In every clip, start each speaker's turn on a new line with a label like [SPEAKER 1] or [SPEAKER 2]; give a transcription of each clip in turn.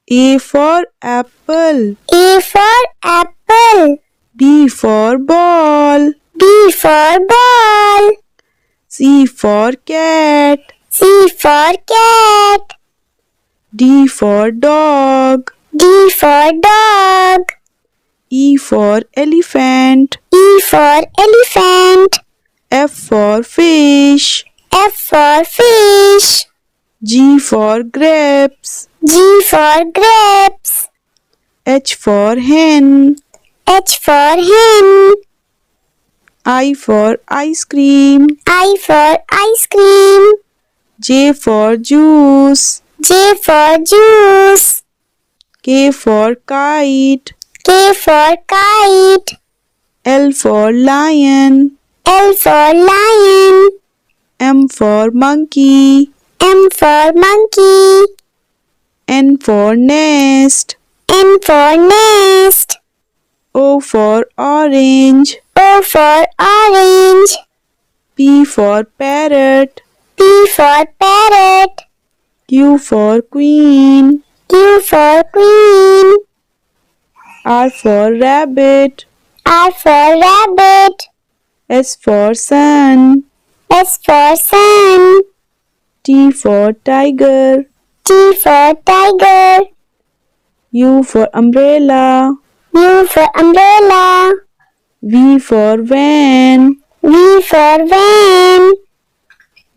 [SPEAKER 1] A for apple.
[SPEAKER 2] A for apple.
[SPEAKER 1] B for ball.
[SPEAKER 2] B for ball.
[SPEAKER 1] C for cat.
[SPEAKER 2] C for cat.
[SPEAKER 1] D for dog.
[SPEAKER 2] D for dog.
[SPEAKER 1] E for elephant.
[SPEAKER 2] E for elephant.
[SPEAKER 1] F for fish.
[SPEAKER 2] F for fish.
[SPEAKER 1] G for grapes.
[SPEAKER 2] G for grapes.
[SPEAKER 1] H for hen.
[SPEAKER 2] H for hen.
[SPEAKER 1] I for ice cream.
[SPEAKER 2] I for ice cream.
[SPEAKER 1] J for juice.
[SPEAKER 2] J for juice.
[SPEAKER 1] K for kite.
[SPEAKER 2] K for kite.
[SPEAKER 1] L for lion.
[SPEAKER 2] L for lion.
[SPEAKER 1] M for monkey.
[SPEAKER 2] M for monkey.
[SPEAKER 1] N for nest.
[SPEAKER 2] N for nest.
[SPEAKER 1] O for orange.
[SPEAKER 2] O for orange.
[SPEAKER 1] P for parrot.
[SPEAKER 2] P for parrot.
[SPEAKER 1] Q for queen.
[SPEAKER 2] Q for queen.
[SPEAKER 1] R for rabbit.
[SPEAKER 2] R for rabbit.
[SPEAKER 1] S for sun.
[SPEAKER 2] S for sun.
[SPEAKER 1] T for tiger.
[SPEAKER 2] T for tiger.
[SPEAKER 1] U for umbrella.
[SPEAKER 2] U for umbrella.
[SPEAKER 1] V for van.
[SPEAKER 2] V for van.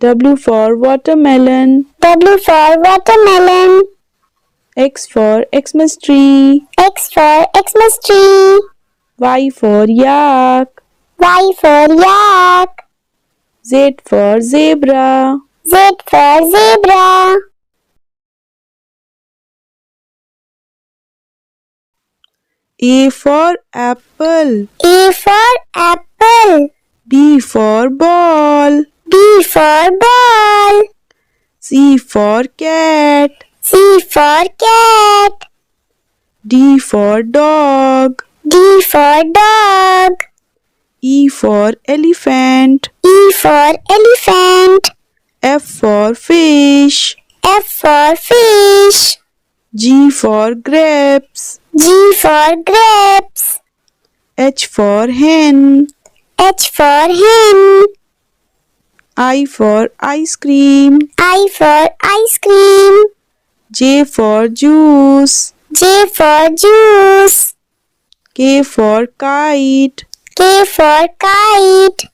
[SPEAKER 1] W for watermelon.
[SPEAKER 2] W for watermelon.
[SPEAKER 1] X for Xmas tree.
[SPEAKER 2] X for Xmas tree.
[SPEAKER 1] Y for yak.
[SPEAKER 2] Y for yak.
[SPEAKER 1] Z for zebra.
[SPEAKER 2] Z for zebra.
[SPEAKER 1] A for apple.
[SPEAKER 2] A for apple.
[SPEAKER 1] B for ball.
[SPEAKER 2] B for ball.
[SPEAKER 1] C for cat.
[SPEAKER 2] C for cat.
[SPEAKER 1] D for dog.
[SPEAKER 2] D for dog.
[SPEAKER 1] E for elephant.
[SPEAKER 2] E for elephant.
[SPEAKER 1] F for fish.
[SPEAKER 2] F for fish.
[SPEAKER 1] G for grapes.
[SPEAKER 2] G for grapes.
[SPEAKER 1] H for hen.
[SPEAKER 2] H for hen.
[SPEAKER 1] I for ice cream.
[SPEAKER 2] I for ice cream.
[SPEAKER 1] J for juice.
[SPEAKER 2] J for juice.
[SPEAKER 1] K for kite.
[SPEAKER 2] K for kite.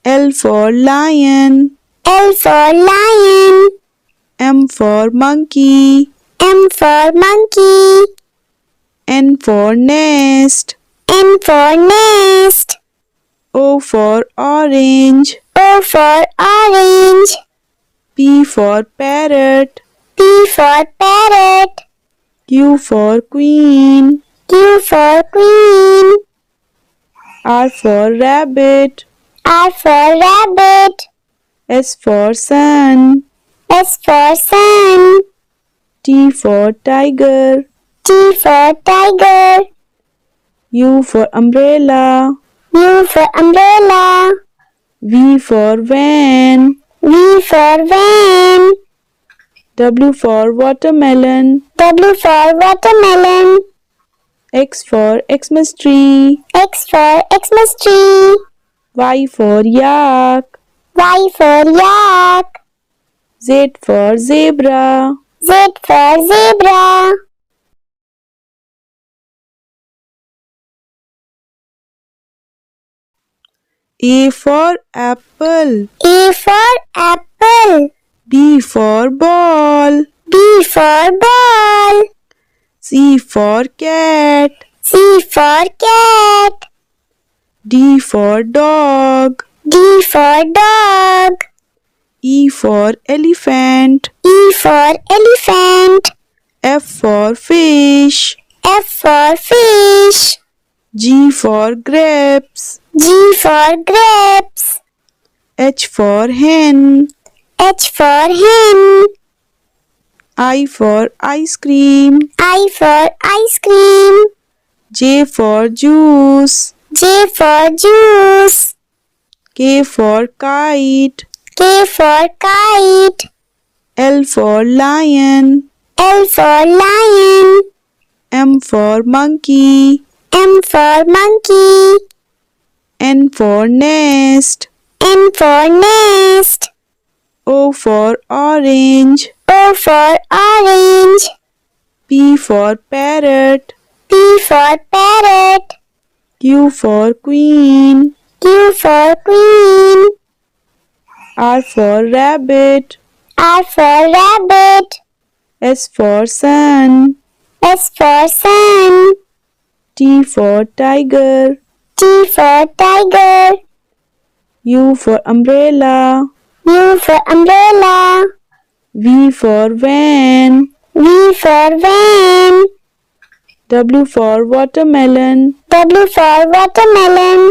[SPEAKER 1] L for lion.
[SPEAKER 2] L for lion.
[SPEAKER 1] M for monkey.
[SPEAKER 2] M for monkey.
[SPEAKER 1] N for nest.
[SPEAKER 2] N for nest.
[SPEAKER 1] O for orange.
[SPEAKER 2] O for orange.
[SPEAKER 1] P for parrot.
[SPEAKER 2] P for parrot.
[SPEAKER 1] Q for queen.
[SPEAKER 2] Q for queen.
[SPEAKER 1] R for rabbit.
[SPEAKER 2] R for rabbit.
[SPEAKER 1] S for sun.
[SPEAKER 2] S for sun.
[SPEAKER 1] T for tiger.
[SPEAKER 2] T for tiger.
[SPEAKER 1] U for umbrella.
[SPEAKER 2] U for umbrella.
[SPEAKER 1] V for van.
[SPEAKER 2] V for van.
[SPEAKER 1] W for watermelon.
[SPEAKER 2] W for watermelon.
[SPEAKER 1] X for Xmas tree.
[SPEAKER 2] X for Xmas tree.
[SPEAKER 1] Y for yak.
[SPEAKER 2] Y for yak.
[SPEAKER 1] Z for zebra.
[SPEAKER 2] Z for zebra.
[SPEAKER 1] A for apple.
[SPEAKER 2] A for apple.
[SPEAKER 1] B for ball.
[SPEAKER 2] B for ball.
[SPEAKER 1] C for cat.
[SPEAKER 2] C for cat.
[SPEAKER 1] D for dog.
[SPEAKER 2] D for dog.
[SPEAKER 1] E for elephant.
[SPEAKER 2] E for elephant.
[SPEAKER 1] F for fish.
[SPEAKER 2] F for fish.
[SPEAKER 1] G for grapes.
[SPEAKER 2] G for grapes.
[SPEAKER 1] H for hen.
[SPEAKER 2] H for hen.
[SPEAKER 1] I for ice cream.
[SPEAKER 2] I for ice cream.
[SPEAKER 1] J for juice.
[SPEAKER 2] J for juice.
[SPEAKER 1] K for kite.
[SPEAKER 2] K for kite.
[SPEAKER 1] L for lion.
[SPEAKER 2] L for lion.
[SPEAKER 1] for monkey.
[SPEAKER 2] M for monkey.
[SPEAKER 1] N for nest.
[SPEAKER 2] N for nest.
[SPEAKER 1] O for orange.
[SPEAKER 2] O for orange.
[SPEAKER 1] P for parrot.
[SPEAKER 2] P for parrot.
[SPEAKER 1] Q for queen.
[SPEAKER 2] Q for queen.
[SPEAKER 1] R for rabbit.
[SPEAKER 2] R for rabbit.
[SPEAKER 1] S for sun.
[SPEAKER 2] S for sun.
[SPEAKER 1] T for tiger.
[SPEAKER 2] T for tiger.
[SPEAKER 1] U for umbrella.
[SPEAKER 2] U for umbrella.
[SPEAKER 1] V for van.
[SPEAKER 2] V for van.
[SPEAKER 1] W for watermelon.
[SPEAKER 2] W for watermelon.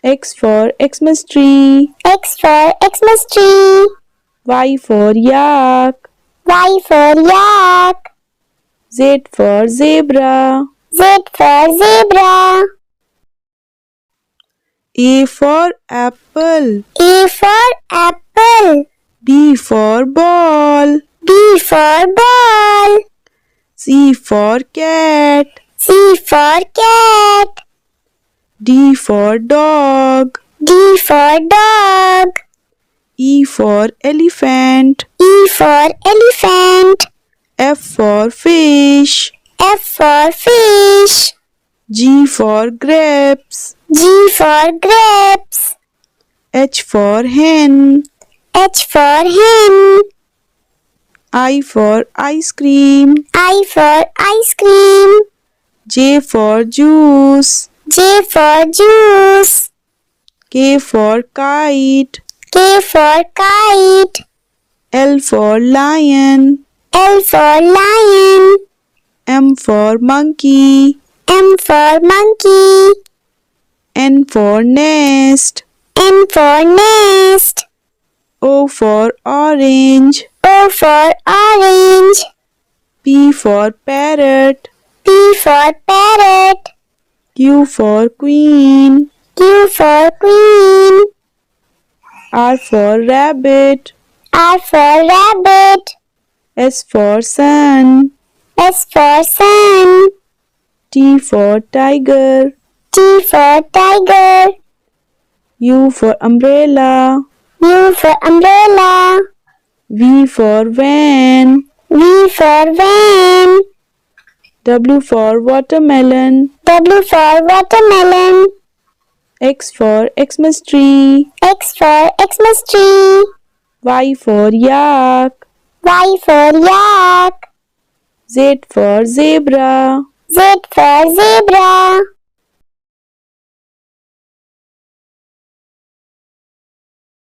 [SPEAKER 1] X for Xmas tree.
[SPEAKER 2] X for Xmas tree.
[SPEAKER 1] Y for yak.
[SPEAKER 2] Y for yak.
[SPEAKER 1] Z for zebra.
[SPEAKER 2] Z for zebra.
[SPEAKER 1] A for apple.
[SPEAKER 2] A for apple.
[SPEAKER 1] B for ball.
[SPEAKER 2] B for ball.
[SPEAKER 1] C for cat.
[SPEAKER 2] C for cat.
[SPEAKER 1] D for dog.
[SPEAKER 2] D for dog.
[SPEAKER 1] E for elephant.
[SPEAKER 2] E for elephant.
[SPEAKER 1] F for fish.
[SPEAKER 2] F for fish.
[SPEAKER 1] G for grapes.
[SPEAKER 2] G for grapes.
[SPEAKER 1] H for hen.
[SPEAKER 2] H for hen.
[SPEAKER 1] I for ice cream.
[SPEAKER 2] I for ice cream.
[SPEAKER 1] J for juice.
[SPEAKER 2] J for juice.
[SPEAKER 1] K for kite.
[SPEAKER 2] K for kite.
[SPEAKER 1] L for lion.
[SPEAKER 2] L for lion.
[SPEAKER 1] M for monkey.
[SPEAKER 2] M for monkey.
[SPEAKER 1] N for nest.
[SPEAKER 2] N for nest.
[SPEAKER 1] O for orange.
[SPEAKER 2] O for orange.
[SPEAKER 1] P for parrot.
[SPEAKER 2] P for parrot.
[SPEAKER 1] Q for queen.
[SPEAKER 2] Q for queen.
[SPEAKER 1] R for rabbit.
[SPEAKER 2] R for rabbit.
[SPEAKER 1] S for sun.
[SPEAKER 2] S for sun.
[SPEAKER 1] T for tiger.
[SPEAKER 2] T for tiger.
[SPEAKER 1] U for umbrella.
[SPEAKER 2] U for umbrella.
[SPEAKER 1] V for van.
[SPEAKER 2] V for van.
[SPEAKER 1] W for watermelon.
[SPEAKER 2] W for watermelon.
[SPEAKER 1] X for Xmas tree.
[SPEAKER 2] X for Xmas tree.
[SPEAKER 1] Y for yak.
[SPEAKER 2] Y for yak.
[SPEAKER 1] Z for zebra.
[SPEAKER 2] Z for zebra.